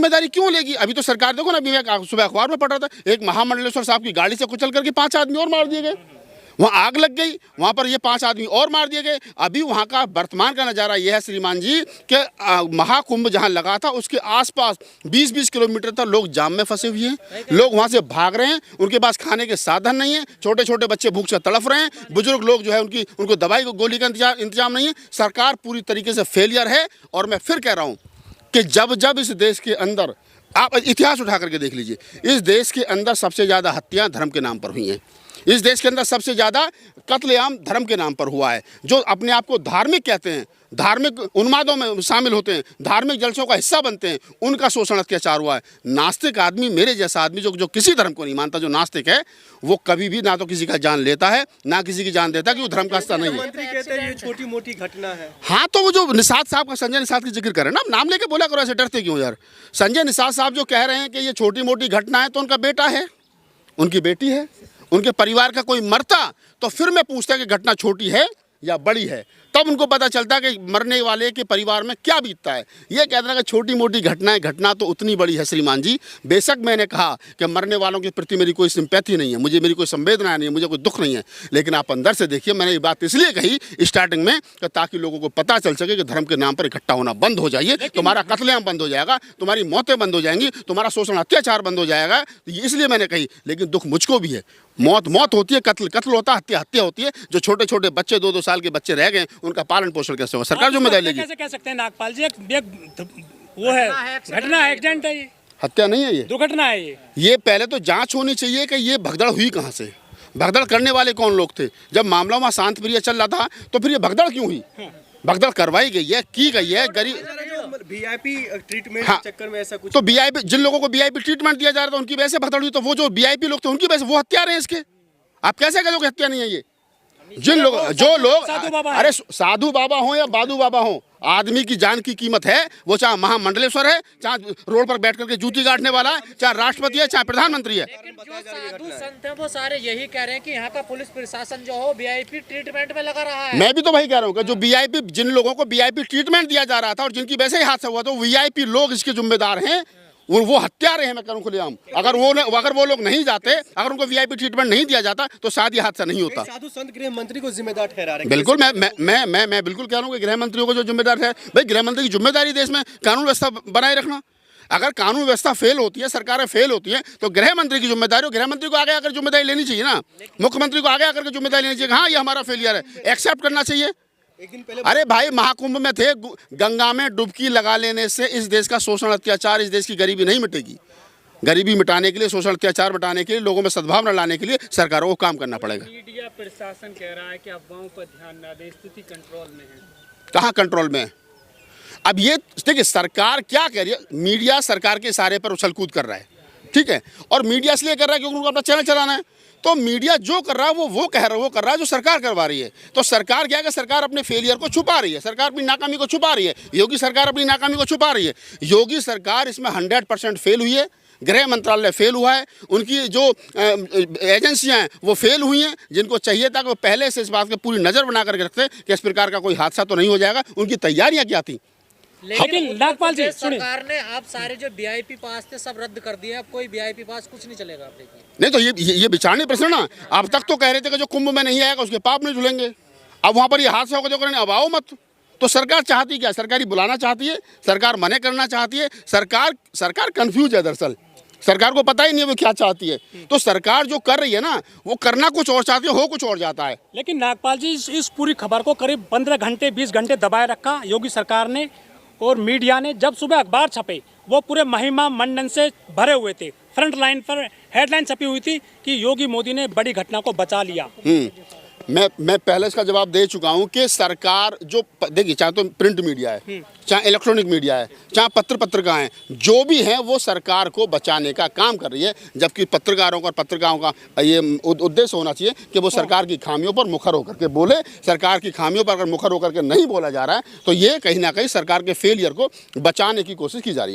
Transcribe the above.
जिम्मेदारी क्यों लेगी? अभी तो सरकार देखो ना, अभी मैं सुबह अखबार में पढ़ रहा था, एक महामंडलेश्वर साहब की गाड़ी से कुचल करके 5 आदमी और मार दिए गए, वहाँ आग लग गई, वहाँ पर ये 5 आदमी और मार दिए गए। अभी वहाँ का वर्तमान का नज़ारा यह है श्रीमान जी कि महाकुंभ जहाँ लगा था उसके आसपास 20-20 किलोमीटर तक लोग जाम में फंसे हुए हैं, लोग वहाँ से भाग रहे हैं, उनके पास खाने के साधन नहीं है, छोटे छोटे बच्चे भूख से तड़फ रहे हैं, बुजुर्ग लोग जो है उनको दवाई गोली का इंतजाम नहीं है। सरकार पूरी तरीके से फेलियर है। और मैं फिर कह रहा हूँ कि जब इस देश के अंदर, आप इतिहास उठा करके देख लीजिए, इस देश के अंदर सबसे ज़्यादा हत्याएं धर्म के नाम पर हुई हैं। इस देश के अंदर सबसे ज़्यादा कत्लेआम धर्म के नाम पर हुआ है। जो अपने आप को धार्मिक कहते हैं, धार्मिक उन्मादों में शामिल होते हैं, धार्मिक जलसों का हिस्सा बनते हैं, उनका शोषण अत्याचार हुआ है। नास्तिक आदमी, मेरे जैसा आदमी जो किसी धर्म को नहीं मानता, जो नास्तिक है, वो कभी भी ना तो किसी का जान लेता है ना किसी की जान देता, कि वो धर्म का हिस्सा नहीं है। मंत्री कहते हैं ये छोटी मोटी घटना है। हाँ, तो वो जो निषाद साहब का, संजय निषाद की जिक्र करें ना, नाम लेके बोला करो, ऐसे डरते क्यों यार? संजय निषाद साहब जो कह रहे हैं कि ये छोटी मोटी घटना है, तो उनका बेटा है, उनकी बेटी है, उनके परिवार का कोई मरता तो फिर मैं पूछता कि घटना छोटी है या बड़ी है, तब उनको पता चलता कि मरने वाले के परिवार में क्या बीतता है। ये कहते हैं कि छोटी मोटी घटनाएं, घटना तो उतनी बड़ी है श्रीमान जी। बेशक मैंने कहा कि मरने वालों के प्रति मेरी कोई सिंपैथी नहीं है, मेरी कोई संवेदना नहीं है, मुझे कोई दुख नहीं है, लेकिन आप अंदर से देखिए, मैंने ये बात इसलिए कही स्टार्टिंग में कि ताकि लोगों को पता चल सके कि धर्म के नाम पर इकट्ठा होना बंद हो जाइए, तुम्हारा कत्लेआम बंद हो जाएगा, तुम्हारी मौतें बंद हो जाएंगी, तुम्हारा शोषण अत्याचार बंद हो जाएगा। इसलिए मैंने कही, लेकिन दुख मुझको भी है। मौत होती है, कत्ल होता है, हत्या होती है। जो छोटे छोटे बच्चे, 2-2 साल के बच्चे रह गए, उनका पालन पोषण कैसे होगा? सरकार जिम्मेदारी लेगी। कैसे कह सकते हैं नागपाल जी, वो है घटना, एक्सीडेंट है, ये हत्या नहीं है, ये दुर्घटना है। ये पहले तो जांच होनी चाहिए कि ये भगदड़ हुई कहाँ से, भगदड़ करने वाले कौन लोग थे। जब मामला वहाँ शांत प्रिय चल रहा था तो फिर ये भगदड़ क्यों हुई? भगदड़ करवाई गई है, की गई है, गरीब वीआईपी ट्रीटमेंट के चक्कर में ऐसा कुछ। तो वीआईपी, जिन लोगों को वीआईपी ट्रीटमेंट दिया जा रहा था उनकी वजह से भगदड़ हुई, तो वो जो वीआईपी लोग थे उनकी वजह से वो हत्यारे हैं इसके। आप कैसे कह दो कि हत्या नहीं है ये? जिन लोग, जो लोग, अरे साधु बाबा हो या बादू बाबा हो, आदमी की जान की कीमत है। वो चाहे महामंडलेश्वर है, चाहे रोड पर बैठ करके जूती काटने वाला है, चाहे राष्ट्रपति है, चाहे प्रधानमंत्री है। लेकिन जो साधु संत हैं वो सारे यही कह रहे हैं कि यहाँ का पुलिस प्रशासन जो हो वीआईपी ट्रीटमेंट में लगा रहा है। मैं भी तो वही कह रहा हूँ कि जो वीआईपी, जिन लोगों को वीआईपी ट्रीटमेंट दिया जा रहा था और जिनकी वैसे ही हादसा हुआ, तो वीआईपी लोग इसके जिम्मेदार हैं, वो हत्यारे हैं। मैं करूँ खुलेआम, अगर वो लोग नहीं जाते, अगर उनको वीआईपी ट्रीटमेंट नहीं दिया जाता तो शायद ये हादसा नहीं होता। साधु संत गृह मंत्री को जिम्मेदार ठहरा रहे हैं। बिल्कुल, मैं बिल्कुल कह रहा हूँ कि गृह मंत्रियों को जो जिम्मेदार है, भाई गृह मंत्री की जिम्मेदारी देश में कानून व्यवस्था बनाए रखना। अगर कानून व्यवस्था फेल होती है, सरकारें फेल होती हैं, तो गृह मंत्री की जिम्मेदारी, गृह मंत्री को आगे आकर जिम्मेदारी लेनी चाहिए ना, मुख्यमंत्री को आगे आकर जिम्मेदारी लेनी चाहिए। हाँ, ये हमारा फेलियर है, एक्सेप्ट करना चाहिए। अरे भाई, महाकुंभ में थे, गंगा में डुबकी लगा लेने से इस देश का शोषण अत्याचार, इस देश की गरीबी नहीं मिटेगी। गरीबी मिटाने के लिए, शोषण अत्याचार मिटाने के लिए, लोगों में सद्भावना लाने के लिए सरकारों को काम करना पड़ेगा। मीडिया प्रशासन कह रहा है कि अफवाहों पर ध्यान न दें, स्थिति कंट्रोल में है। कहाँ कंट्रोल में है? अब ये देखिए, सरकार क्या कह रही है, मीडिया सरकार के इशारे पर उछल कूद कर रहा है, ठीक है, और मीडिया इसलिए कर रहा है क्योंकि उनको अपना चैनल चलाना है। तो मीडिया जो कर रहा है वो कर रहा है जो सरकार करवा रही है। तो सरकार क्या है कि सरकार अपने फेलियर को छुपा रही है, सरकार अपनी नाकामी को छुपा रही है। योगी सरकार अपनी नाकामी को छुपा रही है। योगी सरकार इसमें 100% फेल हुई है। गृह मंत्रालय फेल हुआ है, उनकी जो एजेंसियां हैं वो फेल हुई हैं। जिनको चाहिए था कि वो पहले से इस बात की पूरी नज़र बना करके रखते कि इस प्रकार का कोई हादसा तो नहीं हो जाएगा, उनकी तैयारियां क्या थी। लेकिन नागपाल जी, सरकार ने आप सारे जो वीआईपी पास थे सब रद्द कर दिए, अब कोई वीआईपी पास कुछ नहीं चलेगा। आप देखिए, नहीं तो ये विचारणीय प्रश्न ना। अब तक तो कह रहे थे कि जो कुंभ में नहीं आएगा उसके पाप नहीं धुलेंगे, अब वहाँ पर ये हादसा होगा जो करेंगे, अब आओ मत। तो सरकार चाहती क्या? सरकारी बुलाना चाहती है, सरकार मने करना चाहती है। सरकार कंफ्यूज है, दरअसल सरकार को पता ही नहीं है वो क्या चाहती है। तो सरकार जो कर रही है ना, वो करना कुछ और चाहती है, हो कुछ और जाता है। लेकिन नागपाल जी, इस पूरी खबर को करीब 15 घंटे 20 घंटे दबाए रखा योगी सरकार ने और मीडिया ने। जब सुबह अखबार छपे वो पूरे महिमा मंडन से भरे हुए थे, फ्रंट लाइन पर हेडलाइन छपी हुई थी कि योगी मोदी ने बड़ी घटना को बचा लिया। मैं पहले इसका जवाब दे चुका हूं कि सरकार जो, देखिए, चाहे तो प्रिंट मीडिया है, चाहे इलेक्ट्रॉनिक मीडिया है, चाहे पत्रिका हैं, जो भी हैं वो सरकार को बचाने का काम कर रही है। जबकि पत्रकारों का और पत्रिकाओं का ये उद्देश्य होना चाहिए कि वो सरकार की खामियों पर मुखर होकर के बोले। सरकार की खामियों पर अगर मुखर होकर के नहीं बोला जा रहा है तो ये कहीं ना कहीं सरकार के फेलियर को बचाने की कोशिश की जा रही है।